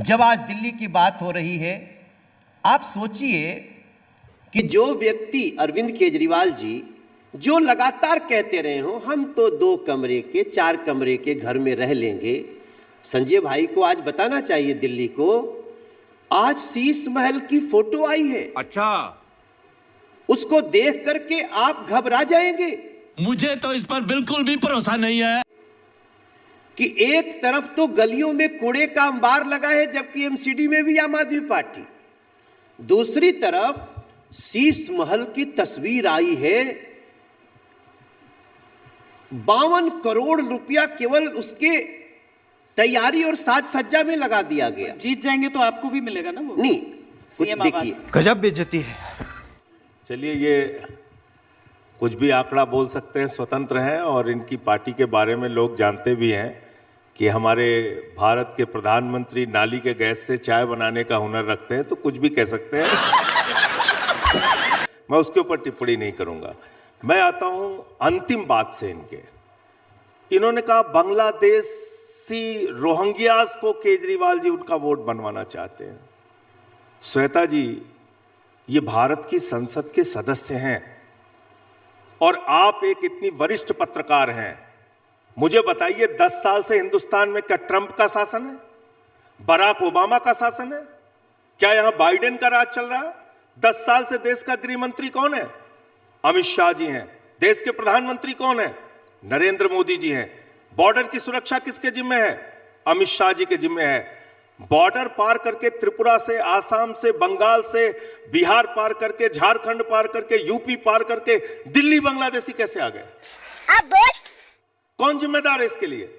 जब आज दिल्ली की बात हो रही है, आप सोचिए कि जो व्यक्ति अरविंद केजरीवाल जी जो लगातार कहते रहे हो हम तो 2 कमरे के 4 कमरे के घर में रह लेंगे, संजय भाई को आज बताना चाहिए दिल्ली को, आज शीश महल की फोटो आई है। अच्छा, उसको देख करके आप घबरा जाएंगे। मुझे तो इस पर बिल्कुल भी भरोसा नहीं है कि एक तरफ तो गलियों में कूड़े का अंबार लगा है, जबकि एमसीडी में भी आम आदमी पार्टी, दूसरी तरफ शीश महल की तस्वीर आई है। 52 करोड़ रुपया केवल उसके तैयारी और साज सज्जा में लगा दिया गया। जीत जाएंगे तो आपको भी मिलेगा ना वो? नहीं, सीएम देखिए, गजब बेइज्जती है। चलिए, ये कुछ भी आंकड़ा बोल सकते हैं, स्वतंत्र हैं, और इनकी पार्टी के बारे में लोग जानते भी हैं कि हमारे भारत के प्रधानमंत्री नाली के गैस से चाय बनाने का हुनर रखते हैं, तो कुछ भी कह सकते हैं। मैं उसके ऊपर टिप्पणी नहीं करूंगा। मैं आता हूं अंतिम बात से। इन्होंने कहा बांग्लादेशी रोहिंग्यास को केजरीवाल जी उनका वोट बनवाना चाहते हैं। श्वेता जी, ये भारत की संसद के सदस्य हैं और आप एक इतनी वरिष्ठ पत्रकार हैं। मुझे बताइए, 10 साल से हिंदुस्तान में क्या ट्रंप का शासन है, बराक ओबामा का शासन है, क्या यहां बाइडेन का राज चल रहा है? 10 साल से देश का गृह मंत्री कौन है? अमित शाह जी हैं। देश के प्रधानमंत्री कौन है? नरेंद्र मोदी जी हैं। बॉर्डर की सुरक्षा किसके जिम्मे है? अमित शाह जी के जिम्मे है। बॉर्डर पार करके त्रिपुरा से, आसाम से, बंगाल से, बिहार पार करके, झारखंड पार करके, यूपी पार करके दिल्ली बांग्लादेशी कैसे आ गए? कौन जिम्मेदार है इसके लिए?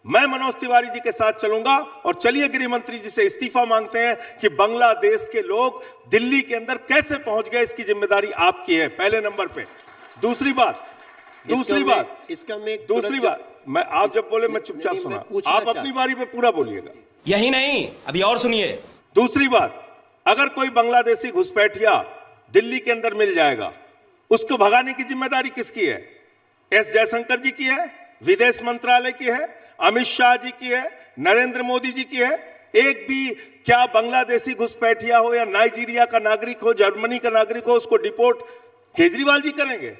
मैं मनोज तिवारी जी के साथ चलूंगा और चलिए गृह मंत्री जी से इस्तीफा मांगते हैं कि बांग्लादेश के लोग दिल्ली के अंदर कैसे पहुंच गए, इसकी जिम्मेदारी आपकी है, पहले नंबर पे। दूसरी बात, मैं आप जब बोले मैं चुपचाप सुना, आप अपनी बारी पे पूरा बोलिएगा। यही नहीं, अभी और सुनिए। दूसरी बात, अगर कोई बांग्लादेशी घुसपैठिया दिल्ली के अंदर मिल जाएगा, उसको भगाने की जिम्मेदारी किसकी है? एस जयशंकर जी की है, विदेश मंत्रालय की है, अमित शाह जी की है, नरेंद्र मोदी जी की है? एक भी क्या बांग्लादेशी घुसपैठिया हो या नाइजीरिया का नागरिक हो, जर्मनी का नागरिक हो, उसको डिपोर्ट केजरीवाल जी करेंगे?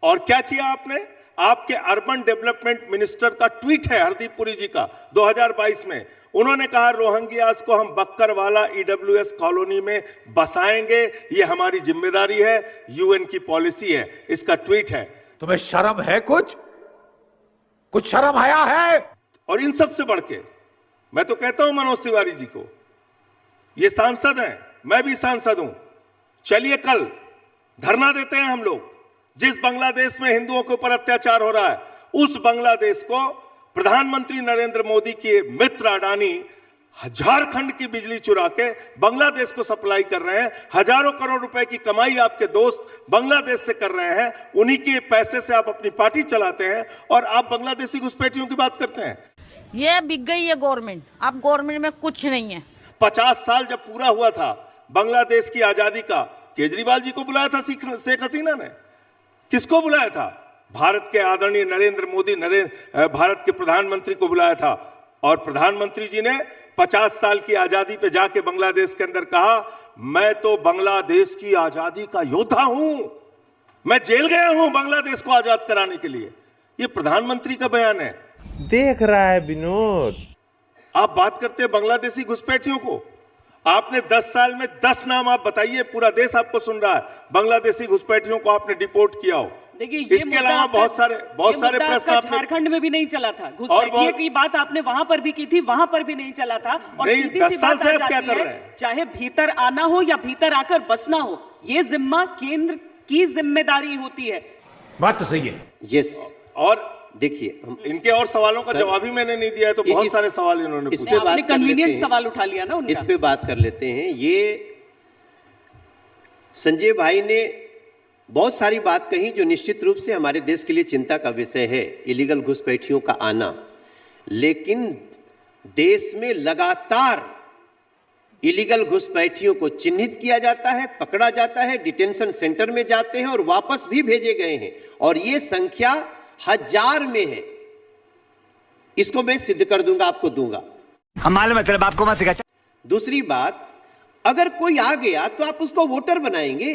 और क्या किया आपने? आपके अर्बन डेवलपमेंट मिनिस्टर का ट्वीट है, हरदीप पुरी जी का, 2022 में। उन्होंने कहा रोहिंग्यास को हम बक्करवाला ईडब्ल्यूएस कॉलोनी में बसाएंगे, ये हमारी जिम्मेदारी है, यूएन की पॉलिसी है। इसका ट्वीट है। तुम्हें शर्म है? कुछ शर्म आया है? और इन सब से बढ़ के मैं तो कहता हूं मनोज तिवारी जी को, ये सांसद हैं, मैं भी सांसद हूं, चलिए कल धरना देते हैं हम लोग। जिस बांग्लादेश में हिंदुओं के ऊपर अत्याचार हो रहा है, उस बांग्लादेश को प्रधानमंत्री नरेंद्र मोदी के मित्र अडानी झारखंड की बिजली चुरा के बांग्लादेश को सप्लाई कर रहे हैं। हजारों करोड़ रुपए की कमाई आपके दोस्त बांग्लादेश से कर रहे हैं, उन्हीं के पैसे से आप अपनी पार्टी चलाते हैं, और आप बांग्लादेशी घुसपैठियों की बात करते हैं। ये बिक गई है गवर्नमेंट, अब गवर्नमेंट में कुछ नहीं है। 50 साल जब पूरा हुआ था बांग्लादेश की आजादी का, केजरीवाल जी को बुलाया था शेख हसीना ने? किसको बुलाया था? भारत के आदरणीय नरेंद्र मोदी, भारत के प्रधानमंत्री को बुलाया था। और प्रधानमंत्री जी ने 50 साल की आजादी पे जाके बांग्लादेश के अंदर कहा, मैं तो बांग्लादेश की आजादी का योद्धा हूं, मैं जेल गया हूं बांग्लादेश को आजाद कराने के लिए। ये प्रधानमंत्री का बयान है। देख रहा है विनोद, आप बात करते हैं बांग्लादेशी घुसपैठियों को। आपने 10 साल में 10 नाम आप बताइए, पूरा देश आपको सुन रहा है, बांग्लादेशी घुसपैठियों को आपने डिपोर्ट किया हो। देखिए, इसके अलावा बहुत सारे प्रश्न झारखंड में भी नहीं चला था। घुसपैठियों की बात आपने वहां पर भी की थी, वहां पर भी नहीं चला था। और सीधी सी बात आ जाती है, चाहे भीतर आना हो या भीतर आकर बसना हो, ये जिम्मा केंद्र की जिम्मेदारी होती है। बात तो सही है। यस, और देखिए, इनके और सवालों का जवाब ही मैंने नहीं दिया है, तो बहुत सारे सवाल इन्होंने इस पे बात कन्वीनियंट सवाल उठा लिया ना उनका। इस पे बात कर लेते हैं। ये संजय भाई ने बहुत सारी बात कही जो निश्चित रूप से हमारे देश के लिए चिंता का विषय है, इलीगल घुसपैठियों का आना। लेकिन देश में लगातार इलीगल घुसपैठियों को चिन्हित किया जाता है, पकड़ा जाता है, डिटेंशन सेंटर में जाते हैं और वापस भी भेजे गए हैं, और ये संख्या 1000 में है। इसको मैं सिद्ध कर दूंगा, आपको दूंगा। हम मालूम है तेरे बाप को मत सिखा। दूसरी बात, अगर कोई आ गया तो आप उसको वोटर बनाएंगे,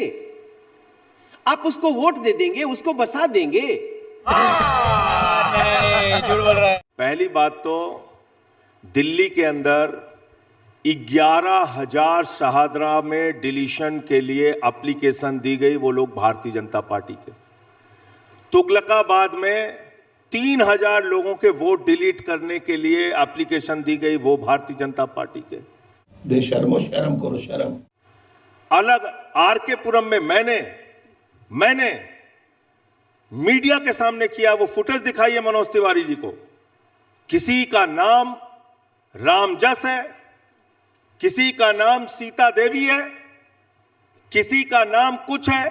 आप उसको वोट दे देंगे, उसको बसा देंगे। पहली बात तो दिल्ली के अंदर 11,000 शाहदरा में डिलीशन के लिए एप्लीकेशन दी गई, वो लोग भारतीय जनता पार्टी के। तुगलकाबाद में 3,000 लोगों के वोट डिलीट करने के लिए एप्लीकेशन दी गई, वो भारतीय जनता पार्टी के। बेशर्मो शर्म करो शर्म। अलग आरके पुरम में मैंने मीडिया के सामने किया, वो फुटेज दिखाई है मनोज तिवारी जी को। किसी का नाम रामजस है, किसी का नाम सीता देवी है, किसी का नाम कुछ है।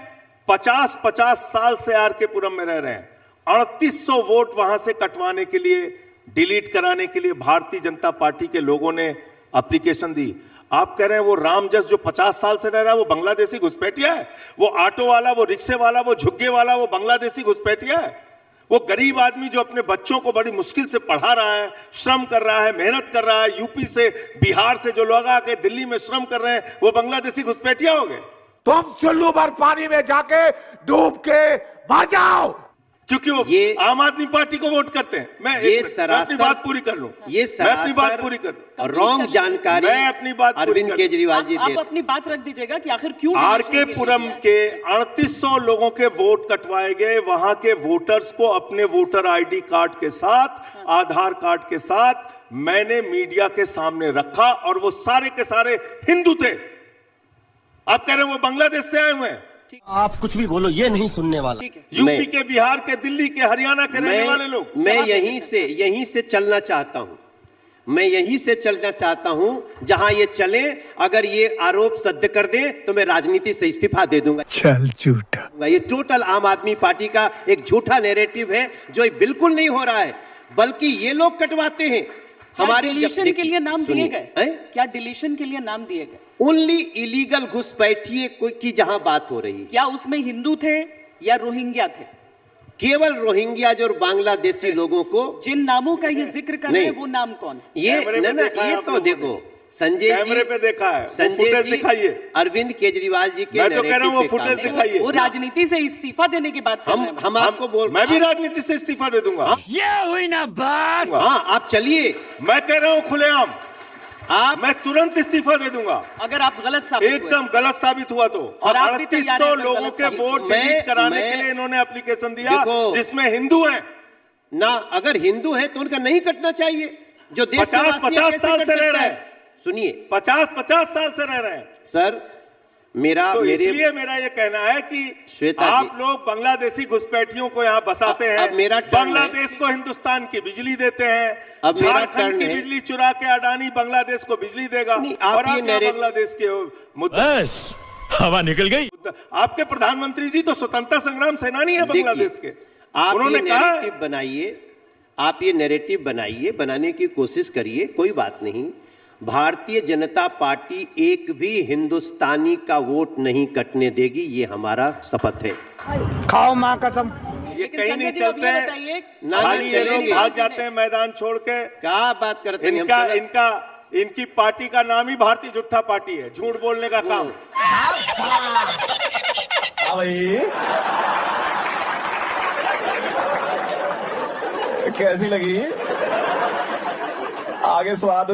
50-50 साल से आरके पुरम में रह रहे हैं। 3800 वोट वहां से कटवाने के लिए, डिलीट कराने के लिए भारतीय जनता पार्टी के लोगों ने एप्लीकेशन दी। आप कह रहे हैं वो रामजस जो 50 साल से रह रहा है वो बांग्लादेशी घुसपैठिया है? वो ऑटो वाला, वो रिक्शे वाला, वो झुग्गे वाला, वो बांग्लादेशी घुसपैठिया है? वो गरीब आदमी जो अपने बच्चों को बड़ी मुश्किल से पढ़ा रहा है, श्रम कर रहा है, मेहनत कर रहा है, यूपी से, बिहार से जो लोग आके दिल्ली में श्रम कर रहे हैं, वो बांग्लादेशी घुसपैठिया हो गए? तुम चुल्लू भर पानी में जाके डूब के मर जाओ, क्योंकि वो ये आम आदमी पार्टी को वोट करते हैं। मैं अपनी बात पूरी कर लूं। मैं अपनी बात पूरी कर लूं। रॉन्ग जानकारी मैं अपनी बात पूरी अरविंद कर केजरीवाल जी आप अपनी बात रख दीजिएगा कि आखिर क्यों आरके पुरम के 3800 लोगों के वोट कटवाए गए। वहां के वोटर्स को अपने वोटर आईडी कार्ड के साथ, आधार कार्ड के साथ मैंने मीडिया के सामने रखा, और वो सारे के सारे हिंदू थे। आप कह रहे हैं वो बांग्लादेश से आए हुए हैं? आप कुछ भी बोलो, ये नहीं सुनने वाला। यूपी के, बिहार के, दिल्ली के, हरियाणा के रहने वाले लोग। मैं यहीं से चलना चाहता हूं। मैं यहीं से चलना चाहता हूं जहां ये चले। अगर ये आरोप सत्य कर दे तो मैं राजनीति से इस्तीफा दे दूंगा। चल झूठा। ये टोटल आम आदमी पार्टी का एक झूठा नैरेटिव है जो बिल्कुल नहीं हो रहा है, बल्कि ये लोग कटवाते हैं। हमारे डिलीशन के लिए नाम दिए गए? क्या डिलीशन के लिए नाम दिए गए? ओनली इलीगल घुसपैठिए की जहां बात हो रही है। क्या उसमें हिंदू थे या रोहिंग्या थे? केवल रोहिंग्या जो बांग्लादेशी लोगों को, जिन नामों का ये जिक्र कर रहे हैं वो नाम कौन? ये ये तो देखो संजय जी, कैमरे पे देखा है, संजय जी दिखाइए। अरविंद केजरीवाल जी के, मैं तो कह रहा हूं वो फुटेज दिखाइए। वो राजनीति से इस्तीफा देने की बात हम आपको बोल, मैं भी राजनीति से इस्तीफा दे दूंगा। ये हुई ना बात। हाँ, आप चलिए। मैं कह रहा हूं खुलेआम, मैं तुरंत इस्तीफा दे दूंगा अगर आप गलत साबित हुए। एकदम गलत साबित हुआ तो। और आप भी तैयार 3800 लोगों के वोट डिलीट कराने के लिए इन्होंने एप्लीकेशन दिया, जिसमें हिंदू हैं ना। अगर हिंदू है तो उनका नहीं कटना चाहिए। जो देश 50-50 साल से रह रहे हैं, सुनिए, 50-50 साल से रह रहे हैं सर। इसलिए मेरा ये कहना है कि आप लोग बांग्लादेशी घुसपैठियों को यहाँ बसाते हैं। अब मेरा बांग्लादेश को हिंदुस्तान की बिजली देते हैं। झारखंड की बिजली चुरा के अडानी बांग्लादेश को बिजली देगा, और आप बांग्लादेश के बस हवा निकल गई। आपके प्रधानमंत्री जी तो स्वतंत्रता संग्राम सेनानी है बांग्लादेश के। उन्होंने कहा बनाइए, आप ये नैरेटिव बनाइए, बनाने की कोशिश करिए, कोई बात नहीं। भारतीय जनता पार्टी एक भी हिंदुस्तानी का वोट नहीं कटने देगी, ये हमारा शपथ है। खाओ मां कसम। ये कहीं नहीं चलते हैं, ये लोग भाग जाते हैं मैदान छोड़ के। क्या बात करते हैं? इनकी पार्टी का नाम ही भारतीय झूठा पार्टी है, झूठ बोलने का काम। कैसी लगी? आगे स्वाद